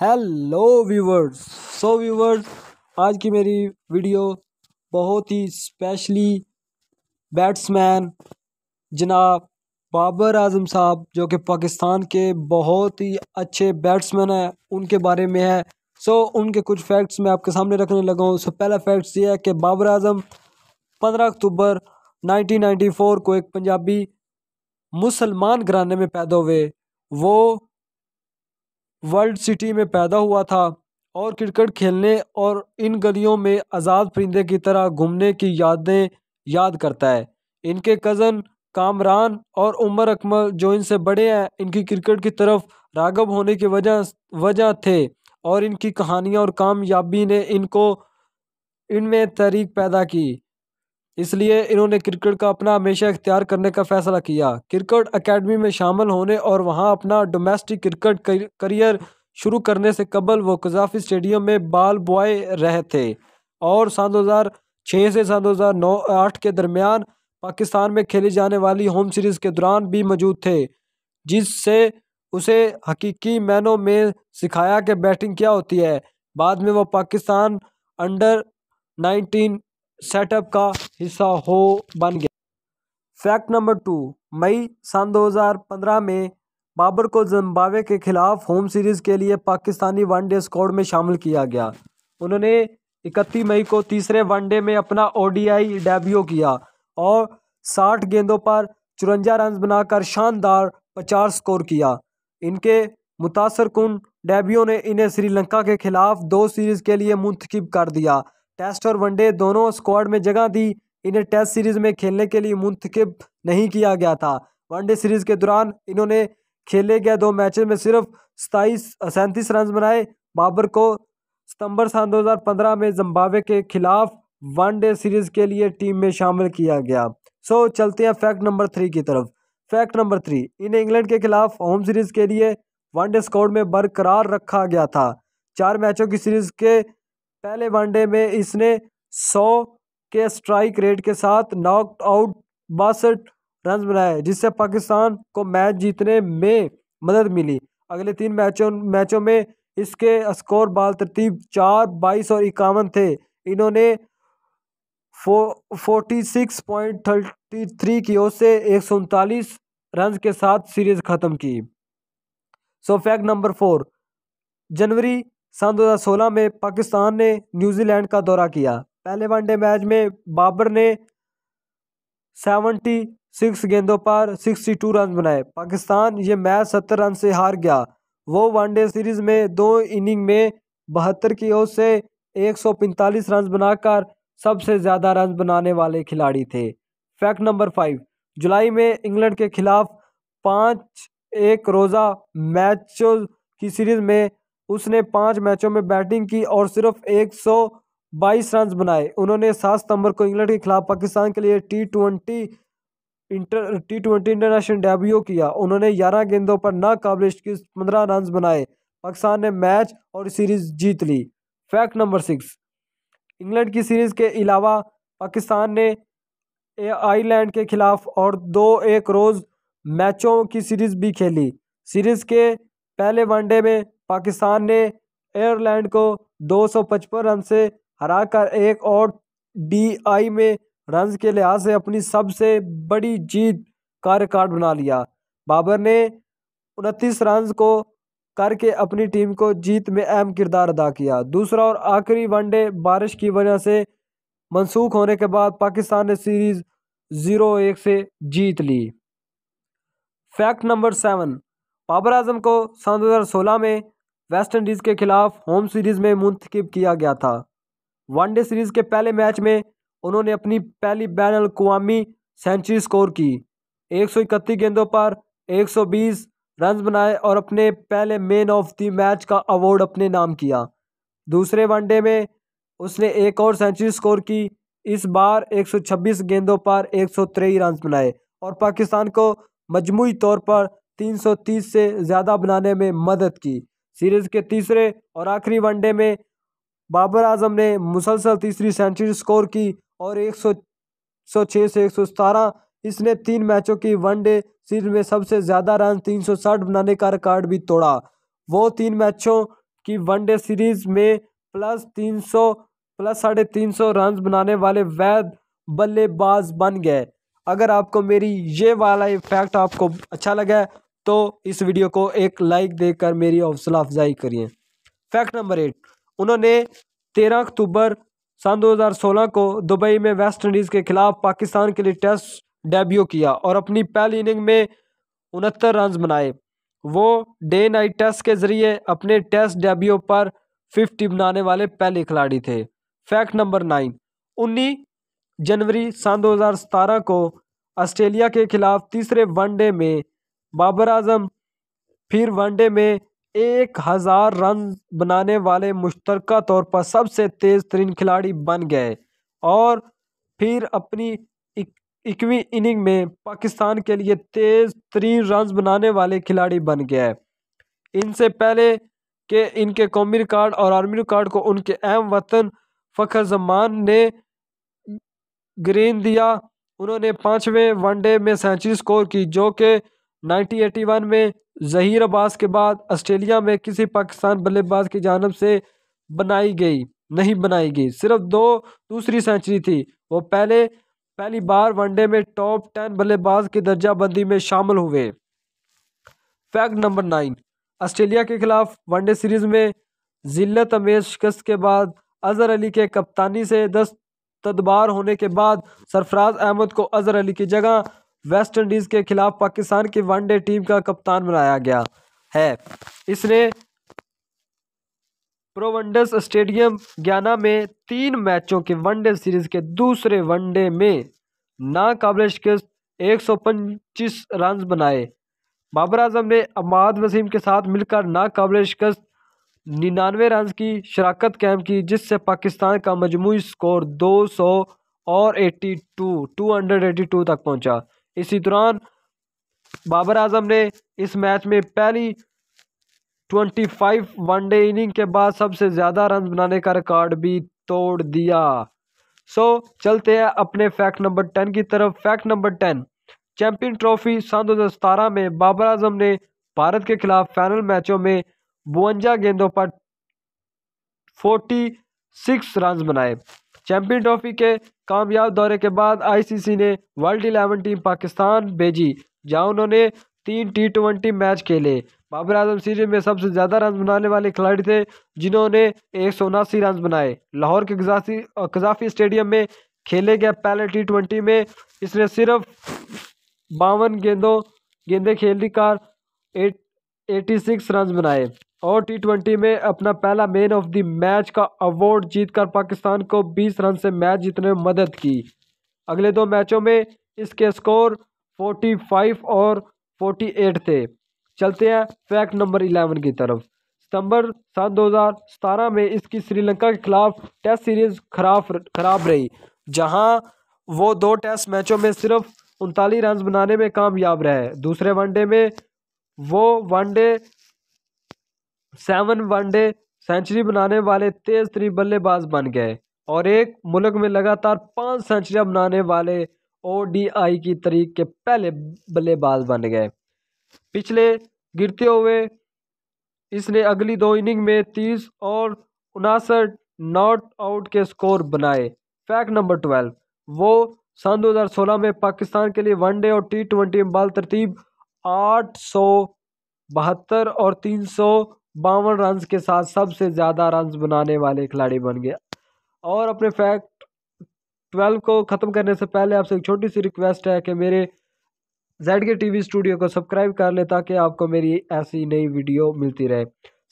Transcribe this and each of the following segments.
Hello viewers. Viewers, आज की मेरी वीडियो बहुत ही स्पेशली बैट्समैन जनाब बाबर आजम साहब, जो कि पाकिस्तान के बहुत ही अच्छे बैट्समैन हैं, उनके बारे में है। उनके कुछ फैक्ट्स मैं आपके सामने रखने लगा हूँ। पहला फैक्ट्स ये है कि बाबर आजम 15 अक्टूबर 1994 को एक पंजाबी मुसलमान घराने में पैदा हुए। वो वर्ल्ड सिटी में पैदा हुआ था और क्रिकेट खेलने और इन गलियों में आज़ाद परिंदे की तरह घूमने की यादें याद करता है। इनके कज़न कामरान और उमर अकमल, जो इनसे बड़े हैं, इनकी क्रिकेट की तरफ राग़ब होने की वजह वजह थे और इनकी कहानियाँ और कामयाबी ने इनको इनमें तहरीक पैदा की। इसलिए इन्होंने क्रिकेट का अपना हमेशा इख्तियार करने का फैसला किया। क्रिकेट एकेडमी में शामिल होने और वहां अपना डोमेस्टिक क्रिकेट करियर शुरू करने से कबल वो कज़ाफ़ी स्टेडियम में बॉल बॉय रहे थे और सन 2006 से सन 2009-8 के दरमियान पाकिस्तान में खेली जाने वाली होम सीरीज़ के दौरान भी मौजूद थे, जिससे उसे हकीकी मैनों में सिखाया कि बैटिंग क्या होती है। बाद में वो पाकिस्तान अंडर-19 सेटअप का हिस्सा बन गया। फैक्ट नंबर 2, मई सन 2015 में बाबर को जिम्बाब्वे के खिलाफ होम सीरीज के लिए पाकिस्तानी वनडे स्क्वाड में शामिल किया गया। उन्होंने 31 मई को तीसरे वनडे में अपना ओडीआई डेब्यू किया और 60 गेंदों पर 54 रन बनाकर शानदार 50 स्कोर किया। इनके मुतासरकुन डेब्यू ने इन्हें श्रीलंका के खिलाफ 2 सीरीज के लिए मुंतखब कर दिया। टेस्ट और वनडे दोनों स्क्वाड में जगह दी। इन्हें टेस्ट सीरीज में खेलने के लिए मुंतखब नहीं किया गया था। वनडे सीरीज के दौरान इन्होंने खेले गए 2 मैचों में सिर्फ 37 रन बनाए। बाबर को सितंबर सन 2015 में जिम्बाब्वे के खिलाफ वनडे सीरीज के लिए टीम में शामिल किया गया। चलते हैं फैक्ट नंबर 3 की तरफ। फैक्ट नंबर 3, इन्हें इंग्लैंड के खिलाफ होम सीरीज के लिए वनडे स्क्वाड में बरकरार रखा गया था। 4 मैचों की सीरीज के पहले वनडे में इसने 100 के स्ट्राइक रेट के साथ नॉक आउट 62 रन बनाए, जिससे पाकिस्तान को मैच जीतने में मदद मिली। अगले 3 मैचों में इसके स्कोर बाल तरतीब 4, 22 और 51 थे। इन्होंने 46.33 की ओर से 139 रन के साथ सीरीज खत्म की। फैक्ट नंबर 4, जनवरी सन 2016 में पाकिस्तान ने न्यूजीलैंड का दौरा किया। पहले वनडे मैच में बाबर ने 76 गेंदों पर 62 रन बनाए। पाकिस्तान ये मैच 70 रन से हार गया। वो वनडे सीरीज में 2 इनिंग में 72 की ओर से 145 रन बनाकर सबसे ज़्यादा रन बनाने वाले खिलाड़ी थे। फैक्ट नंबर 5, जुलाई में इंग्लैंड के खिलाफ 5 एक रोज़ा मैचों की सीरीज में उसने 5 मैचों में बैटिंग की और सिर्फ 122 रन बनाए। उन्होंने 7 सितंबर को इंग्लैंड के खिलाफ पाकिस्तान के लिए टी20 इंटरनेशनल डेब्यू किया। उन्होंने 11 गेंदों पर नाकाबिल 15 रन बनाए। पाकिस्तान ने मैच और सीरीज जीत ली। फैक्ट नंबर 6, इंग्लैंड की सीरीज के अलावा पाकिस्तान ने आयरलैंड के खिलाफ और 2 एक रोज़ मैचों की सीरीज भी खेली। सीरीज के पहले वनडे में पाकिस्तान ने आयरलैंड को 255 रन से हराकर एक और डीआई में रन के लिहाज से अपनी सबसे बड़ी जीत का रिकॉर्ड बना लिया। बाबर ने 29 रन को करके अपनी टीम को जीत में अहम किरदार अदा किया। दूसरा और आखिरी वनडे बारिश की वजह से मनसूख होने के बाद पाकिस्तान ने सीरीज 0-1 से जीत ली। फैक्ट नंबर 7, बाबर आजम को सन 2016 में वेस्ट इंडीज़ के खिलाफ होम सीरीज में मुंतखब किया गया था। वनडे सीरीज के पहले मैच में उन्होंने अपनी पहली बैन अल-अक़वामी सेंचुरी स्कोर की। 131 गेंदों पर 120 रन बनाए और अपने पहले मैन ऑफ द मैच का अवार्ड अपने नाम किया। दूसरे वनडे में उसने एक और सेंचुरी स्कोर की। इस बार 126 गेंदों पर 123 रन बनाए और पाकिस्तान को मजमूई तौर पर 330 से ज़्यादा बनाने में मदद की। सीरीज़ के तीसरे और आखिरी वनडे में बाबर आजम ने मुसलसल तीसरी सेंचुरी स्कोर की और 106 से 117 इसने 3 मैचों की वनडे सीरीज में सबसे ज़्यादा रन 360 बनाने का रिकॉर्ड भी तोड़ा। वो 3 मैचों की वनडे सीरीज में प्लस 350 रन बनाने वाले वैध बल्लेबाज बन गए। अगर आपको मेरी ये वाला फैक्ट आपको अच्छा लगा है तो इस वीडियो को एक लाइक देकर मेरी हौसला अफजाई करिए। फैक्ट नंबर 8, उन्होंने 13 अक्टूबर सन 2016 को दुबई में वेस्ट इंडीज के खिलाफ पाकिस्तान के लिए टेस्ट डेब्यू किया और अपनी पहली इनिंग में 69 रन बनाए। वो डे नाइट टेस्ट के जरिए अपने टेस्ट डेब्यू पर 50 बनाने वाले पहले खिलाड़ी थे। फैक्ट नंबर 9, 19 जनवरी सन 2017 को ऑस्ट्रेलिया के खिलाफ तीसरे वनडे में बाबर आजम फिर वनडे में 1000 रन बनाने वाले मुश्तरका तौर पर सबसे तेज तरीन खिलाड़ी बन गए और फिर अपनी 21वीं इनिंग में पाकिस्तान के लिए तेज तरीन रन बनाने वाले खिलाड़ी बन गए। इनसे पहले के इनके कौमी रिकॉर्ड और आर्मी रिकॉर्ड को उनके अहम वतन फ़खर जमान ने गिरेन दिया। उन्होंने 5वें वनडे में सेंचुरी स्कोर की जो कि 1981 में जहीर अब्बास के बाद ऑस्ट्रेलिया में किसी पाकिस्तान बल्लेबाज की जानिब से नहीं बनाई गई। सिर्फ 2 दूसरी सेंचुरी थी। वो पहली बार वनडे में टॉप 10 बल्लेबाज की दर्जाबंदी में शामिल हुए। फैक्ट नंबर 9, ऑस्ट्रेलिया के खिलाफ वनडे सीरीज में जिल्लत अमेज शिकस्त के बाद अजहर अली के कप्तानी से दस्तबरदार होने के बाद सरफराज अहमद को अजहर अली की जगह वेस्ट इंडीज़ के खिलाफ पाकिस्तान की वनडे टीम का कप्तान बनाया गया है। इसने प्रोवंडस स्टेडियम गयाना में 3 मैचों के वनडे सीरीज के दूसरे वनडे में नाकाबिल शिकस्त 125 रन बनाए। बाबर आजम ने अहमद वसीम के साथ मिलकर नाकाबिल शिकस्त 99 रन की शराकत कायम की जिससे पाकिस्तान का मजमूई स्कोर 282 तक पहुंचा। इसी दौरान बाबर आजम ने इस मैच में पहली 25 वनडे इनिंग के बाद सबसे ज़्यादा रन बनाने का रिकॉर्ड भी तोड़ दिया। चलते हैं अपने फैक्ट नंबर 10 की तरफ। फैक्ट नंबर 10, चैंपियन ट्रॉफी सन 2017 में बाबर आजम ने भारत के खिलाफ फाइनल मैचों में 52 गेंदों पर 46 रन बनाए। चैंपियन ट्रॉफी के कामयाब दौरे के बाद आईसीसी ने वर्ल्ड 11 टीम पाकिस्तान भेजी जहां उन्होंने 3 T20 मैच खेले। बाबर आजम सीरीज में सबसे ज़्यादा रन बनाने वाले खिलाड़ी थे जिन्होंने 179 रन बनाए। लाहौर के कज़ाफ़ी स्टेडियम में खेले गए पहले T20 में इसने सिर्फ 52 गेंदें खेल कर 86 रन बनाए और T20 में अपना पहला मैन ऑफ द मैच का अवार्ड जीतकर पाकिस्तान को 20 रन से मैच जीतने में मदद की। अगले 2 मैचों में इसके स्कोर 45 और 48 थे। चलते हैं फैक्ट नंबर 11 की तरफ। सितंबर सन 2017 में इसकी श्रीलंका के खिलाफ टेस्ट सीरीज खराब रही जहां वो 2 टेस्ट मैचों में सिर्फ 39 रन बनाने में कामयाब रहे। दूसरे वनडे में वो 7 वनडे सेंचुरी बनाने वाले तेज तरीन बल्लेबाज बन गए और एक मुल्क में लगातार 5 सेंचुरियां बनाने वाले ओडीआई की तारीख के पहले बल्लेबाज बन गए। पिछले गिरते हुए इसने अगली 2 इनिंग में 30 और 59 नॉट आउट के स्कोर बनाए। फैक्ट नंबर 12, वो सन 2016 में पाकिस्तान के लिए वनडे और T20 में बाल तरतीब 872 और 352 रन के साथ सबसे ज़्यादा रन बनाने वाले खिलाड़ी बन गया। और अपने फैक्ट 12 को ख़त्म करने से पहले आपसे एक छोटी सी रिक्वेस्ट है कि मेरे ZK TV स्टूडियो को सब्सक्राइब कर ले ताकि आपको मेरी ऐसी नई वीडियो मिलती रहे।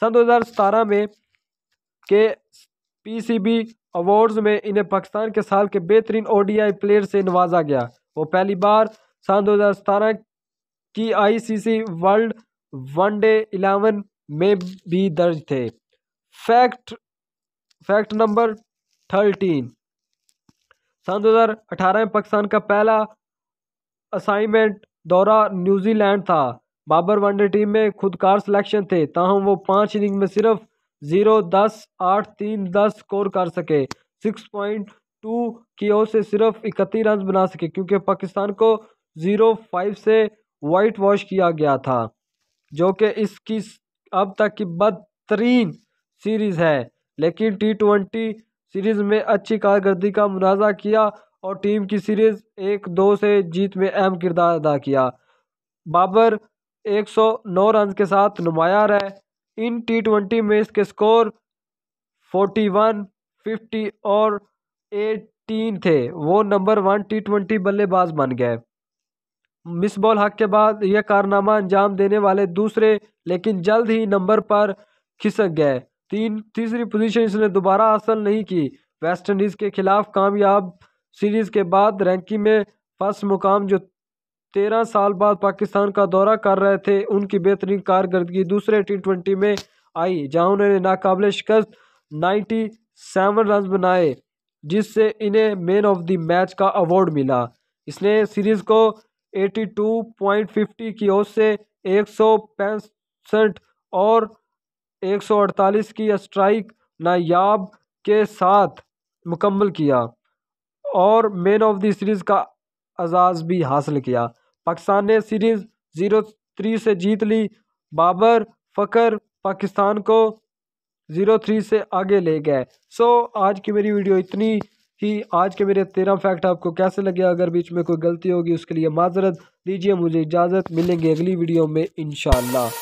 सन 2017 में के PCB अवार्ड्स में इन्हें पाकिस्तान के साल के बेहतरीन ODI प्लेयर से नवाजा गया। वो पहली बार सन 2017 की ICC वर्ल्ड वनडे 11 में भी दर्ज थे। फैक्ट नंबर 13, सन 2018 में पाकिस्तान का पहला असाइनमेंट दौरा न्यूजीलैंड था। बाबर वनडे टीम में खुदकार सिलेक्शन थे ताहम वो 5 इनिंग में सिर्फ 0, 10, 8, 3, 10 स्कोर कर सके। 6.2 की ओर से सिर्फ 31 रन बना सके क्योंकि पाकिस्तान को 0-5 से वाइट वॉश किया गया था जो कि इसकी अब तक की बदतरीन सीरीज़ है, लेकिन T20 सीरीज़ में अच्छी कारकर्दगी का मुनाजा किया और टीम की सीरीज़ 1-2 से जीत में अहम किरदार अदा किया। बाबर 109 रन के साथ नुमायार है। इन T20 में इसके स्कोर 41, 50 और 18 थे। वो नंबर 1 T20 बल्लेबाज बन गए। मिस बॉल हक के बाद यह कारनामा अंजाम देने वाले दूसरे, लेकिन जल्द ही नंबर पर खिसक गए। तीसरी पोजीशन इसने दोबारा हासिल नहीं की। वेस्टइंडीज़ के खिलाफ कामयाब सीरीज के बाद रैंकिंग में फर्स्ट मुकाम, जो 13 साल बाद पाकिस्तान का दौरा कर रहे थे, उनकी बेहतरीन कारकर्दगी दूसरे T20 में आई, जहां उन्होंने नाकाबिले शिकस्त 97 रन बनाए, जिससे इन्हें मैन ऑफ द मैच का अवार्ड मिला। इसने सीरीज को 82.50 की ओर से 165 और 148 की स्ट्राइक नायाब के साथ मुकम्मल किया और मैन ऑफ द सीरीज़ का एजाज़ भी हासिल किया। पाकिस्तान ने सीरीज़ 0-3 से जीत ली। बाबर फ़खर पाकिस्तान को 0-3 से आगे ले गए। आज की मेरी वीडियो इतनी ही। आज के मेरे 13 फैक्ट आपको कैसे लगे? अगर बीच में कोई गलती होगी उसके लिए माजरत दीजिए। मुझे इजाज़त, मिलेंगे अगली वीडियो में इंशाअल्लाह।